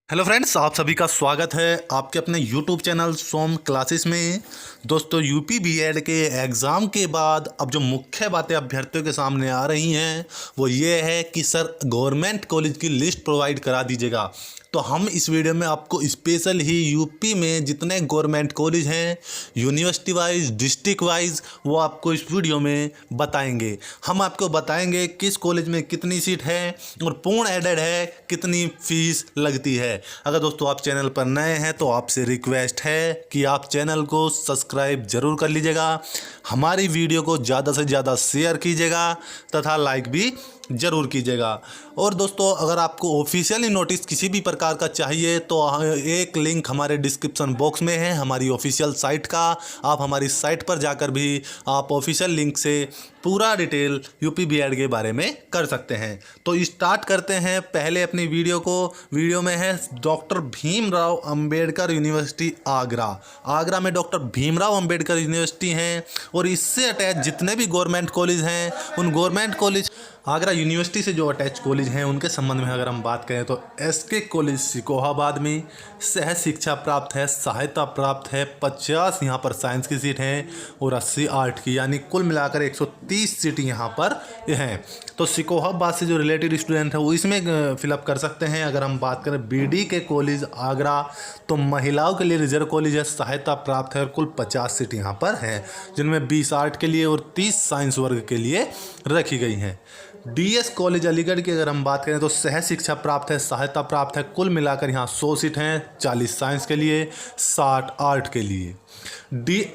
Hello friends, आप सभी का स्वागत है आपके अपने यूट्यूब चैनल सोम क्लासेस में। दोस्तों, यूपी बीएड के एग्ज़ाम के बाद अब जो मुख्य बातें अभ्यर्थियों के सामने आ रही हैं वो ये है कि सर गवर्नमेंट कॉलेज की लिस्ट प्रोवाइड करा दीजिएगा। तो हम इस वीडियो में आपको स्पेशल ही यूपी में जितने गवर्नमेंट कॉलेज हैं यूनिवर्सिटी वाइज डिस्ट्रिक्ट वाइज वो आपको इस वीडियो में बताएंगे। हम आपको बताएंगे किस कॉलेज में कितनी सीट है और पूर्ण एडेड है कितनी फीस लगती है। अगर दोस्तों आप चैनल पर नए हैं तो आपसे रिक्वेस्ट है कि आप चैनल को सब्सक्राइब जरूर कर लीजिएगा, हमारी वीडियो को ज़्यादा से ज़्यादा शेयर कीजिएगा तथा लाइक भी ज़रूर कीजिएगा। और दोस्तों, अगर आपको ऑफिशियली नोटिस किसी भी प्रकार का चाहिए तो एक लिंक हमारे डिस्क्रिप्शन बॉक्स में है हमारी ऑफिशियल साइट का। आप हमारी साइट पर जाकर भी आप ऑफिशियल लिंक से पूरा डिटेल यूपी बीएड के बारे में कर सकते हैं। तो स्टार्ट करते हैं पहले अपनी वीडियो को। वीडियो में है डॉक्टर भीमराव अंबेडकर यूनिवर्सिटी आगरा में डॉक्टर भीमराव अंबेडकर यूनिवर्सिटी हैं और इससे अटैच जितने भी गवर्नमेंट कॉलेज हैं उन गवर्नमेंट कॉलेज आगरा यूनिवर्सिटी से जो अटैच कॉलेज हैं उनके संबंध में अगर हम बात करें तो एसके कॉलेज सिकोहाबाद में सह शिक्षा प्राप्त है, सहायता प्राप्त है, 50 यहाँ पर साइंस की सीट हैं और 80 आर्ट की, यानी कुल मिलाकर 130 सीट यहाँ पर हैं। तो सिकोहाबाद से जो रिलेटेड स्टूडेंट है वो इसमें फिलअप कर सकते हैं। अगर हम बात करें बीडी के कॉलेज आगरा तो महिलाओं के लिए रिजर्व कॉलेज है, सहायता प्राप्त है और कुल 50 सीट यहाँ पर हैं जिनमें 20 आर्ट के लिए और 30 साइंस वर्ग के लिए रखी गई हैं। डीएस कॉलेज अलीगढ़ की अगर हम बात करें तो सह शिक्षा प्राप्त है, सहायता प्राप्त है, कुल मिलाकर यहाँ 100 सीट हैं, 40 साइंस के लिए, 60 आर्ट के लिए।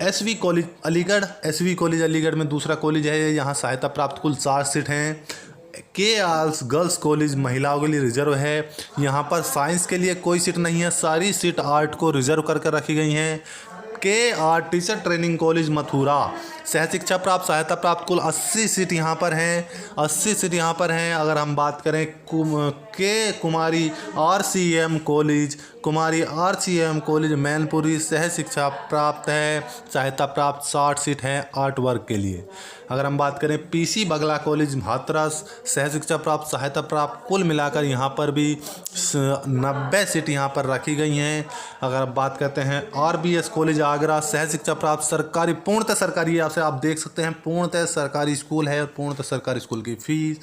एसवी कॉलेज अलीगढ़ में दूसरा कॉलेज है, यहाँ सहायता प्राप्त कुल 60 सीट हैं। के आल्स गर्ल्स कॉलेज महिलाओं के लिए रिजर्व है, यहाँ पर साइंस के लिए कोई सीट नहीं है, सारी सीट आर्ट को रिजर्व कर रखी गई हैं। K R teacher training college Mathura सह शिक्षा प्राप्त सहायता प्राप्त कुल 80 सीट यहाँ पर हैं, 80 सीट यहाँ पर हैं। अगर हम बात करें कुमारी आरसीएम कॉलेज मैनपुरी सह शिक्षा प्राप्त है, सहायता प्राप्त 60 सीट हैं आर्ट वर्क के लिए। अगर हम बात करें पीसी बगला कॉलेज हाथरस सह शिक्षा प्राप्त सहायता प्राप्त कुल मिलाकर यहाँ पर भी 90 सीट यहाँ पर रखी गई हैं। अगर बात करते हैं आरबीएस कॉलेज आगरा सह शिक्षा प्राप्त सरकारी पूर्णतः सरकारी, आपसे आप देख सकते हैं पूर्णतः सरकारी स्कूल है और पूर्णतः सरकारी स्कूल की फीस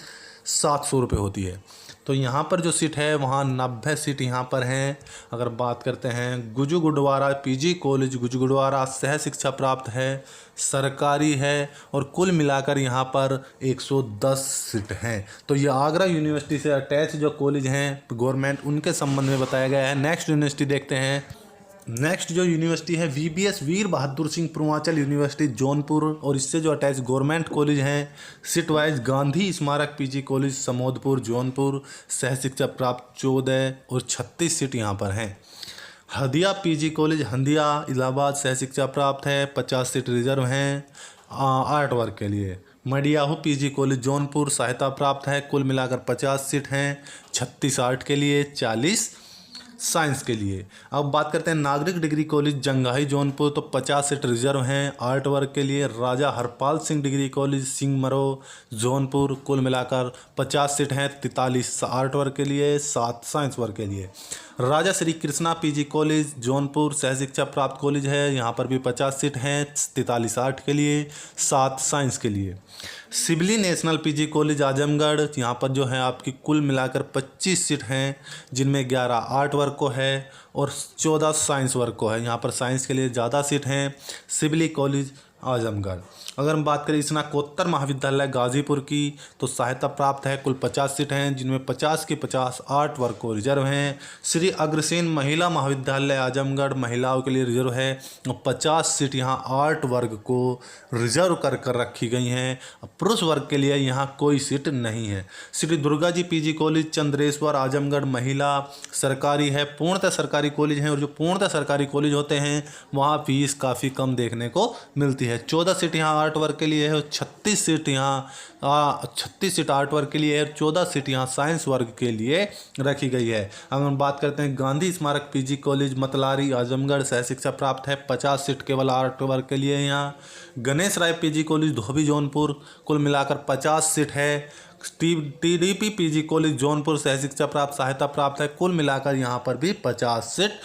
700 रुपये होती है। तो यहाँ पर जो सीट है वहाँ 90 सीट यहाँ पर हैं। अगर बात करते हैं गुजुगुडवारा पीजी कॉलेज गुजुगुडवारा सह शिक्षा प्राप्त है, सरकारी है और कुल मिलाकर यहाँ पर 110 सीट हैं। तो ये आगरा यूनिवर्सिटी से अटैच जो कॉलेज हैं गवर्नमेंट उनके संबंध में बताया गया है। नेक्स्ट यूनिवर्सिटी देखते हैं। नेक्स्ट जो यूनिवर्सिटी है वीबीएस वीर बहादुर सिंह पूर्वांचल यूनिवर्सिटी जौनपुर और इससे जो अटैच गवर्नमेंट कॉलेज हैं सीट वाइज गांधी स्मारक पीजी कॉलेज समोदपुर जौनपुर सह शिक्षा प्राप्त 14 और 36 सीट यहाँ पर हैं। हदिया पीजी कॉलेज हंदिया इलाहाबाद सह शिक्षा प्राप्त है, 50 सीट रिजर्व हैं आर्ट वर्क के लिए। मडियाहू पीजी कॉलेज जौनपुर सहायता प्राप्त है, कुल मिलाकर 50 सीट हैं, 36 आर्ट के लिए, 40 साइंस के लिए। अब बात करते हैं नागरिक डिग्री कॉलेज जंगाई जौनपुर तो 50 सीट रिजर्व हैं आर्ट वर्क के लिए। राजा हरपाल सिंह डिग्री कॉलेज सिंगमरो जौनपुर कुल मिलाकर 50 सीट हैं, 43 आर्ट वर्क के लिए, 7 साइंस वर्क के लिए। राजा श्री कृष्णा पीजी कॉलेज जौनपुर सह शिक्षा प्राप्त कॉलेज है, यहाँ पर भी 50 सीट हैं, 43 आर्ट के लिए, 7 साइंस के लिए। Sibley national PG college Azamgarh, यहाँ पर जो है आपकी कुल मिलाकर 25 सीट हैं जिनमें 11 आर्ट वर्क को है और 14 साइंस वर्क को है। यहाँ पर साइंस के लिए ज़्यादा सीट हैं सिबली कॉलेज आजमगढ़। अगर हम बात करें स्नातकोत्तर महाविद्यालय गाजीपुर की तो सहायता प्राप्त है, कुल 50 सीट हैं जिनमें 50 के 50 आर्ट वर्क को रिजर्व हैं। श्री अग्रसेन महिला महाविद्यालय आजमगढ़ महिलाओं के लिए रिजर्व है और 50 सीट यहाँ आर्ट वर्ग को रिजर्व कर रखी गई हैं। पुरुष वर्ग के लिए यहाँ कोई सीट नहीं है। श्री दुर्गा जी पीजी कॉलेज चंद्रेश्वर आजमगढ़ महिला सरकारी है, पूर्णतः सरकारी कॉलेज हैं और जो पूर्णतः सरकारी कॉलेज होते हैं वहाँ फीस काफ़ी कम देखने को मिलती है। 14 सीट यहाँ आर्ट वर्क के लिए है और 36 सीट आर्ट वर्क के लिए है और 14 सीट यहाँ साइंस वर्ग के लिए रखी गई है। अगर हम बात करते हैं गांधी स्मारक पीजी कॉलेज मतलारी आजमगढ़ सह शिक्षा प्राप्त है, 50 सीट केवल आर्ट वर्क के लिए यहाँ। गणेश राय पीजी कॉलेज धोबी जौनपुर कुल मिलाकर 50 सीट है, TDP PG कॉलेज जौनपुर सह शिक्षा प्राप्त सहायता प्राप्त है। कुल मिलाकर यहाँ पर भी 50 सीट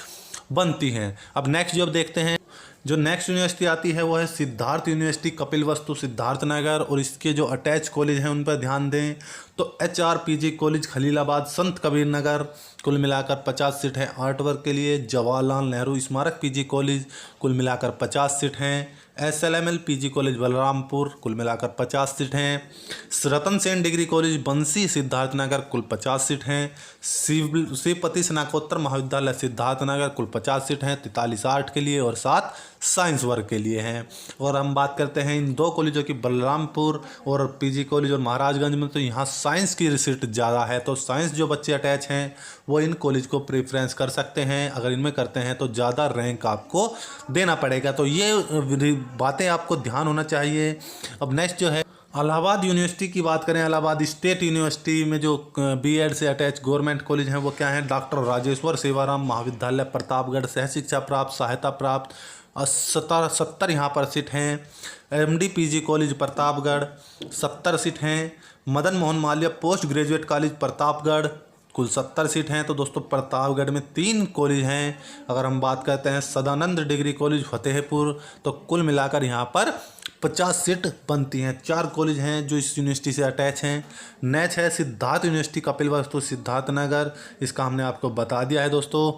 बनती हैं। अब नेक्स्ट जो अब देखते हैं, जो नेक्स्ट यूनिवर्सिटी आती है वो है सिद्धार्थ यूनिवर्सिटी कपिलवस्तु सिद्धार्थनगर, और इसके जो अटैच कॉलेज हैं उन पर ध्यान दें तो HRPG कॉलेज खलीलाबाद संत कबीर नगर, कुल मिलाकर 50 सीट है 8 वर्ग के लिए। जवाहरलाल नेहरू स्मारक PG कॉलेज, कुल मिलाकर 50 सीट हैं। SLML PG कॉलेज बलरामपुर, कुल मिलाकर 50 सीट हैं। रतन सेन डिग्री कॉलेज बंसी सिद्धार्थनगर, कुल 50 सीट हैं। श्रीपति स्नातकोत्तर महाविद्यालय सिद्धार्थनगर, कुल 50 सीट हैं, 43 आर्ट के लिए और 7 साइंस वर्ग के लिए हैं। और हम बात करते हैं इन दो कॉलेजों की, बलरामपुर और PG कॉलेज और महाराजगंज में, तो यहाँ साइंस की सीट ज़्यादा है, तो साइंस जो बच्चे अटैच हैं वो इन कॉलेज को प्रेफरेंस कर सकते हैं। अगर इनमें करते हैं तो ज़्यादा रैंक आपको देना पड़ेगा, तो ये बातें आपको ध्यान होना चाहिए। अब नेक्स्ट जो है इलाहाबाद यूनिवर्सिटी की बात करें, इलाहाबाद स्टेट यूनिवर्सिटी में जो BEd से अटैच गवर्नमेंट कॉलेज हैं वो क्या है, डॉक्टर राजेश्वर सेवाराम महाविद्यालय प्रतापगढ़ सह शिक्षा प्राप्त सहायता प्राप्त 70 यहाँ पर सीट हैं। MD PG college Pratapgarh 70 seat हैं। Madan Mohan Malviya post graduate college Pratapgarh, कुल 70 सीट हैं। तो दोस्तों प्रतापगढ़ में 3 कॉलेज हैं। अगर हम बात करते हैं सदानंद डिग्री कॉलेज फतेहपुर, तो कुल मिलाकर यहाँ पर 50 सीट बनती हैं। 4 कॉलेज हैं जो इस यूनिवर्सिटी से अटैच हैं। नेक्स्ट है सिद्धार्थ यूनिवर्सिटी कपिलवस्तु सिद्धार्थनगर, इसका हमने आपको बता दिया है दोस्तों।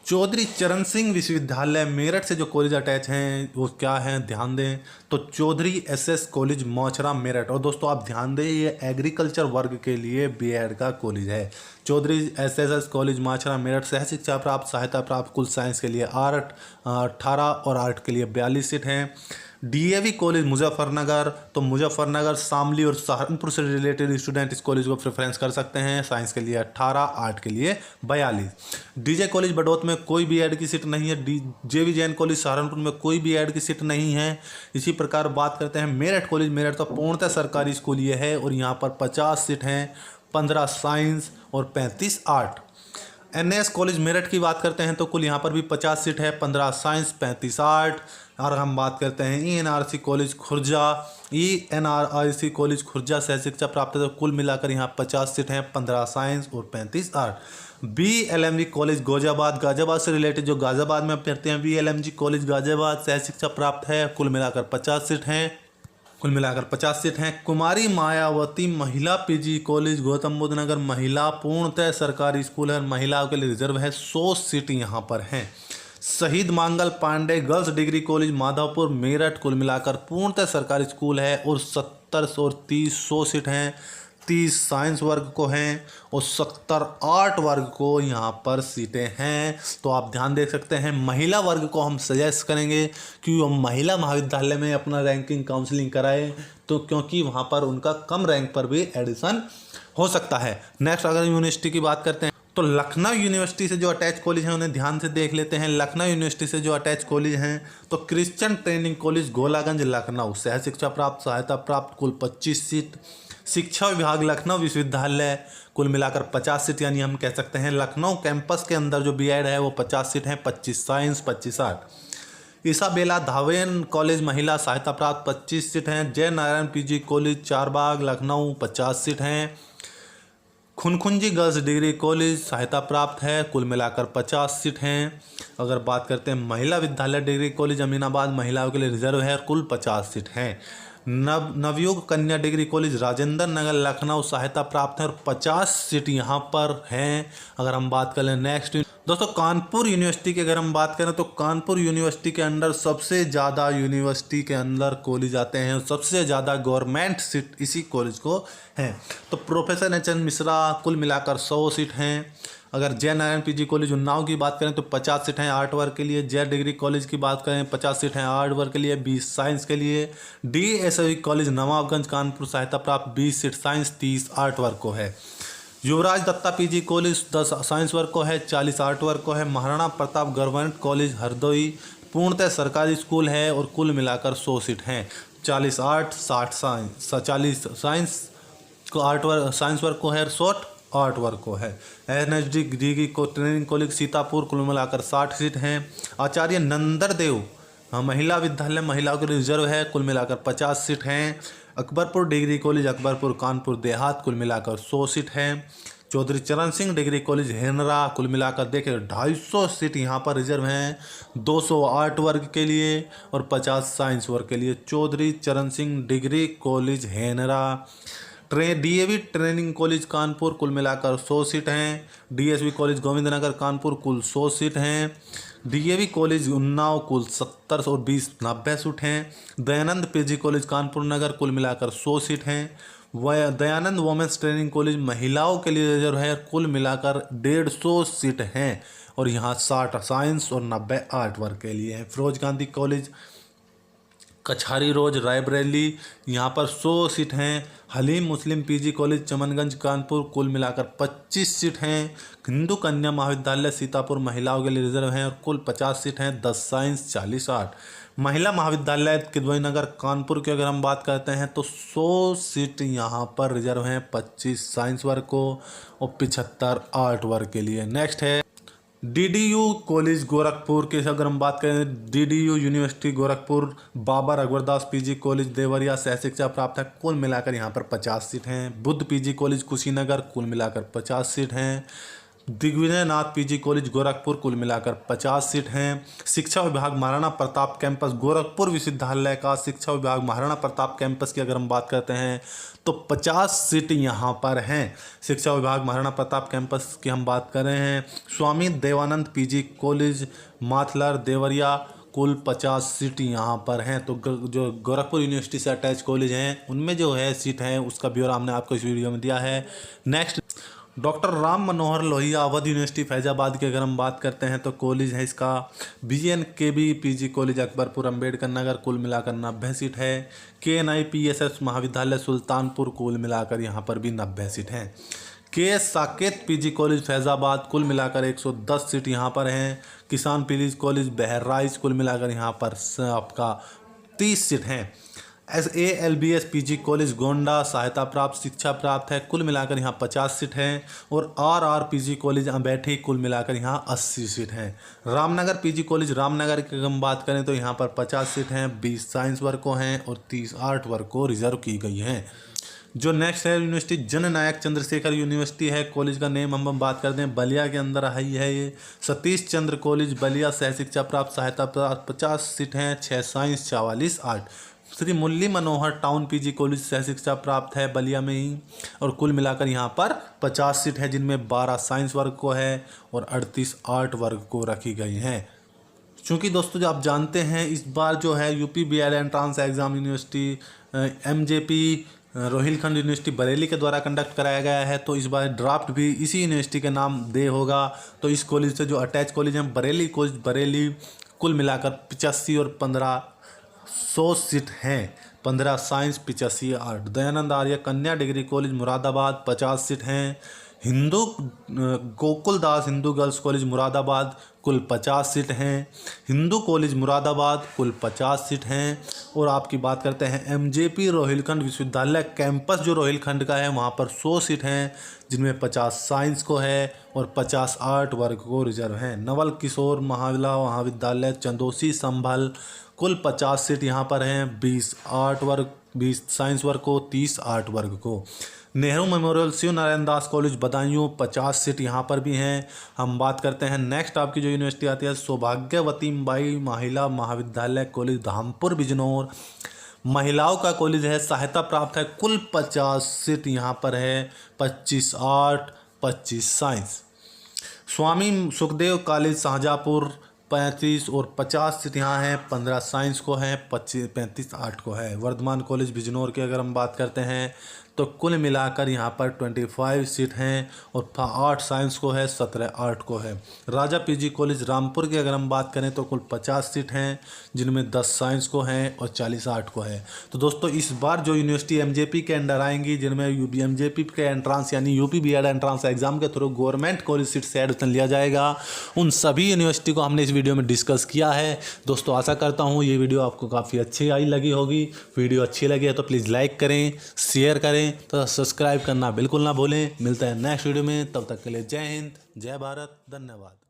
चौधरी चरण सिंह विश्वविद्यालय मेरठ से जो कॉलेज अटैच हैं वो क्या हैं, ध्यान दें तो चौधरी SS कॉलेज मोचरा मेरठ। और दोस्तों आप ध्यान दें ये एग्रीकल्चर वर्ग के लिए BEd का कॉलेज है। चौधरी SS कॉलेज मोचरा मेरठ सह शिक्षा प्राप्त सहायता प्राप्त, कुल साइंस के लिए 18 और आर्ट के लिए 42 सीट हैं। DAV कॉलेज मुजफ्फरनगर, तो मुजफ्फरनगर शामली और सहारनपुर से रिलेटेड स्टूडेंट इस कॉलेज को प्रेफरेंस कर सकते हैं। साइंस के लिए 18, आर्ट के लिए 42। DJ कॉलेज बडौत में कोई BEd की सीट नहीं है। JV जैन कॉलेज सहारनपुर में कोई BEd की सीट नहीं है। इसी प्रकार बात करते हैं मेरठ कॉलेज, मेरठ तो पूर्णतः सरकारी स्कूल ये है और यहाँ पर 50 सीट हैं, 15 साइंस और 35 आर्ट। NS कॉलेज मेरठ की बात करते हैं तो कुल यहाँ पर भी 50 सीट है, 15 साइंस 35 आर्ट। और हम बात करते हैं ENRC college Khurja, ENRC college Khurja सह शिक्षा प्राप्त है, तो कुल मिलाकर यहाँ 50 सीट हैं, 15 साइंस और 35 art. BLMG college Ghaziabad, Ghaziabad से रिलेटेड जो गाजियाबाद में पढ़ते हैं BLMG कॉलेज गाजियाबाद सह शिक्षा प्राप्त है, कुल मिलाकर 50 सीट हैं, कुल मिलाकर 50 सीट हैं। कुमारी मायावती महिला PG कॉलेज गौतम बुद्ध नगर, महिला पूर्णतः सरकारी स्कूल है, महिलाओं के लिए रिजर्व है, 100 सीट यहाँ पर हैं। Shaheed Mangal Pandey girls degree college Madhavpur Meerut, कुल मिलाकर पूर्णतः सरकारी स्कूल है और 70 और 30 100 सीट हैं। 30 साइंस वर्ग को हैं और 70 आर्ट वर्ग को यहाँ पर सीटें हैं। तो आप ध्यान दे सकते हैं महिला वर्ग को हम सजेस्ट करेंगे कि वो महिला महाविद्यालय में अपना रैंकिंग काउंसलिंग कराएं, तो क्योंकि वहाँ पर उनका कम रैंक पर भी एडिशन हो सकता है। नेक्स्ट अगर यूनिवर्सिटी की बात करते हैं तो लखनऊ यूनिवर्सिटी से जो अटैच कॉलेज हैं उन्हें ध्यान से देख लेते हैं। लखनऊ यूनिवर्सिटी से जो अटैच कॉलेज हैं तो Christian training college Golaganj Lucknow सह शिक्षा प्राप्त सहायता प्राप्त, कुल 25 सीट। शिक्षा विभाग लखनऊ विश्वविद्यालय, कुल मिलाकर 50 सीट, यानी हम कह सकते हैं लखनऊ कैंपस के अंदर जो BEd है वो 50 सीट हैं, 25 साइंस 25 आर्ट। ईसाबेला धावेन कॉलेज महिला सहायता प्राप्त 25 सीट हैं। जय Narayan PG college Charbagh Lucknow 50 seat हैं। खुनखुंजी गर्ल्स डिग्री कॉलेज सहायता प्राप्त है, कुल मिलाकर 50 सीट हैं। अगर बात करते हैं महिला विद्यालय डिग्री कॉलेज अमीनाबाद, महिलाओं के लिए रिजर्व है, कुल 50 सीट हैं। नवयुग कन्या डिग्री कॉलेज राजेंद्र नगर लखनऊ सहायता प्राप्त है और 50 सीट यहाँ पर हैं। अगर हम बात करें नेक्स्ट दोस्तों कानपुर यूनिवर्सिटी की, अगर हम बात करें तो कानपुर यूनिवर्सिटी के अंदर सबसे ज़्यादा यूनिवर्सिटी के अंदर कॉलेज आते हैं, सबसे ज़्यादा गवर्नमेंट सीट इसी कॉलेज को हैं। तो प्रोफेसर HN मिश्रा, कुल मिलाकर 100 सीट हैं। अगर जय नारायण PG कॉलेज उन्नाव की बात करें तो 50 सीट हैं आर्ट वर्ग के लिए। जय डिग्री कॉलेज की बात करें 50 सीट हैं आर्ट वर्ग के लिए, 20 साइंस के लिए। DSV कॉलेज नवाबगंज कानपुर सहायता प्राप्त 20 सीट साइंस, 30 आर्ट वर्ग को है। युवराज दत्ता PG कॉलेज 10 साइंस वर्ग को है, 40 आर्ट वर्ग को है। महाराणा प्रताप गवर्नमेंट कॉलेज हरदोई पूर्णतः सरकारी स्कूल है और कुल मिलाकर 100 सीट हैं, 40 आर्ट 60 साइंस, 40 साइंस को आर्ट वर्ग साइंस वर्ग को है, 60 आर्ट वर्ग को है। NSD डिग्री को ट्रेनिंग कॉलेज सीतापुर, कुल मिलाकर 60 सीट हैं। आचार्य नंदरदेव महिला विद्यालय महिलाओं के लिए रिजर्व है, कुल मिलाकर 50 सीट हैं। अकबरपुर डिग्री कॉलेज अकबरपुर कानपुर देहात कुल मिलाकर 100 सीट हैं। चौधरी चरण सिंह डिग्री कॉलेज हेनरा कुल मिलाकर देखिए 250 सीट यहाँ पर रिजर्व हैं, 200 आर्ट वर्ग के लिए और 50 साइंस वर्ग के लिए। Chaudhary Charan Singh degree college Henra. DAV training college Kanpur कुल मिलाकर 100 सीट हैं। डीएसवी कॉलेज गोविंदनगर कानपुर कुल 100 सीट हैं। डीएवी कॉलेज उन्नाव कुल 70 और 20 90 सीट हैं। दयानंद पीजी कॉलेज कानपुर नगर कुल मिलाकर 100 सीट हैं। दयानंद वुमेंस ट्रेनिंग कॉलेज महिलाओं के लिए रिजर्व है, कुल मिलाकर 150 सीट हैं और यहाँ 60 साइंस और 90 आर्ट वर्ग के लिए हैं। फिरोज गांधी कॉलेज कछारी रोज रायबरेली यहाँ पर 100 सीट हैं। हलीम मुस्लिम पीजी कॉलेज चमनगंज कानपुर कुल मिलाकर 25 सीट हैं। हिंदू कन्या महाविद्यालय सीतापुर महिलाओं के लिए रिजर्व हैं और कुल 50 सीट हैं, 10 साइंस 40 आर्ट। महिला महाविद्यालय किदवई नगर कानपुर की अगर हम बात करते हैं तो 100 सीट यहाँ पर रिजर्व हैं, 25 साइंस वर्ग को और 75 आर्ट वर्ग के लिए। नेक्स्ट है डीडीयू कॉलेज गोरखपुर की अगर हम बात करें, डीडीयू यूनिवर्सिटी गोरखपुर बाबा रघुवरदास पीजी कॉलेज देवरिया सह शिक्षा प्राप्त है, कुल मिलाकर यहाँ पर 50 सीट हैं। बुद्ध पीजी कॉलेज कुशीनगर कुल मिलाकर 50 सीट हैं। दिग्विजयनाथ पीजी कॉलेज गोरखपुर कुल मिलाकर 50 सीट हैं। शिक्षा विभाग महाराणा प्रताप कैंपस गोरखपुर विश्वविद्यालय का शिक्षा विभाग महाराणा प्रताप कैंपस की अगर हम बात करते हैं तो 50 सीट यहाँ पर हैं। शिक्षा विभाग महाराणा प्रताप कैंपस की हम बात कर रहे हैं। स्वामी देवानंद पीजी कॉलेज माथलर देवरिया कुल 50 सीट यहाँ पर हैं। तो जो गोरखपुर यूनिवर्सिटी से अटैच कॉलेज हैं उनमें जो है सीट है उसका ब्यौरा हमने आपको इस वीडियो में दिया है। Next doctor Ram Manohar Lohia Awadh university Faizabad की अगर हम बात करते हैं तो कॉलेज है इसका। BNKB PG college Akbarpur Ambedkar Nagar कुल मिलाकर 90 सीट है। KNIPSS महाविद्यालय सुल्तानपुर कुल मिलाकर यहाँ पर भी 90 सीट हैं। KS Saket PG college Faizabad कुल मिलाकर 110 सीट यहाँ पर हैं। किसान पीजी कॉलेज बहराइच कुल मिलाकर यहाँ पर आपका 30 सीट हैं। SALBS पीजी कॉलेज गोंडा सहायता प्राप्त शिक्षा प्राप्त है, कुल मिलाकर यहाँ 50 सीट हैं। और RR पीजी कॉलेज अमेठी कुल मिलाकर यहाँ 80 सीट हैं। रामनगर पीजी कॉलेज रामनगर की हम बात करें तो यहाँ पर 50 सीट हैं, 20 साइंस वर्ग को हैं और 30 आर्ट वर्ग को रिजर्व की गई हैं। जो नेक्स्ट है यूनिवर्सिटी जननायक चंद्रशेखर यूनिवर्सिटी है। कॉलेज का नेम हम बात करते हैं बलिया के अंदर है ये। सतीश चंद्र कॉलेज बलिया सह शिक्षा प्राप्त सहायता प्राप्त 50 सीट हैं, 6 science 44 art. Shri Murli Manohar town PG college सह शिक्षा प्राप्त है बलिया में ही और कुल मिलाकर यहाँ पर 50 सीट है जिनमें 12 साइंस वर्ग को है और 38 आर्ट वर्ग को रखी गई हैं। चूँकि दोस्तों जो आप जानते हैं इस बार जो है UPBL entrance exam university MJP Rohilkhand university Bareilly के द्वारा कंडक्ट कराया गया है, तो इस बार ड्राफ्ट भी इसी यूनिवर्सिटी के नाम दे होगा। तो इस कॉलेज से जो अटैच कॉलेज हैं बरेली कॉलेज बरेली कुल मिलाकर 85 और 15 100 सीट हैं, 15 साइंस 85 आर्ट। दयानंद आर्य कन्या डिग्री कॉलेज मुरादाबाद 50 सीट हैं। हिंदू गोकुलदास हिंदू गर्ल्स कॉलेज मुरादाबाद कुल 50 सीट हैं। हिंदू कॉलेज मुरादाबाद कुल 50 सीट हैं। और आपकी बात करते हैं MJP रोहिलखंड विश्वविद्यालय कैंपस जो रोहिलखंड का है वहाँ पर 100 सीट हैं जिनमें 50 साइंस को है और 50 आर्ट वर्ग को रिजर्व हैं। नवल किशोर महाविद्यालय चंदोसी संभल कुल 50 सीट यहाँ पर हैं, 20 आर्ट वर्ग 20 साइंस वर्ग को 30 आर्ट वर्ग को। Nehru memorial Shiv Narayan Das college Badaun 50 seat यहाँ पर भी हैं। हम बात करते हैं नेक्स्ट आपकी जो यूनिवर्सिटी आती है सौभाग्यवती बाई महिला महाविद्यालय कॉलेज धामपुर बिजनौर महिलाओं का कॉलेज है, सहायता प्राप्त है, कुल 50 सीट यहाँ पर है, 25 आर्ट 25 साइंस। स्वामी सुखदेव कॉलेज शाहजहाँपुर 35 और 50 सीट यहाँ हैं, 15 साइंस को हैं, 35 आर्ट को है। वर्धमान कॉलेज बिजनौर की अगर हम बात करते हैं तो कुल मिलाकर यहाँ पर 25 सीट हैं और 8 साइंस को है, 17 आर्ट को है। राजा पीजी कॉलेज रामपुर की अगर हम बात करें तो कुल 50 सीट हैं जिनमें 10 साइंस को हैं और 40 आर्ट को है। तो दोस्तों इस बार जो यूनिवर्सिटी MJP के अंडर आएंगी जिनमें MJP के एंट्रांस यानी UPBL एंट्रांस एग्जाम के थ्रू गवर्नमेंट कॉलेज सीट से एडमिशन लिया जाएगा, उन सभी यूनिवर्सिटी को हमने इस वीडियो में डिस्कस किया है। दोस्तों आशा करता हूँ ये वीडियो आपको काफ़ी अच्छी लगी होगी। वीडियो अच्छी लगी है तो प्लीज़ लाइक करें, शेयर करें तो सब्सक्राइब करना बिल्कुल ना भूलें। मिलते हैं नेक्स्ट वीडियो में, तब तक के लिए जय हिंद, जय भारत, धन्यवाद।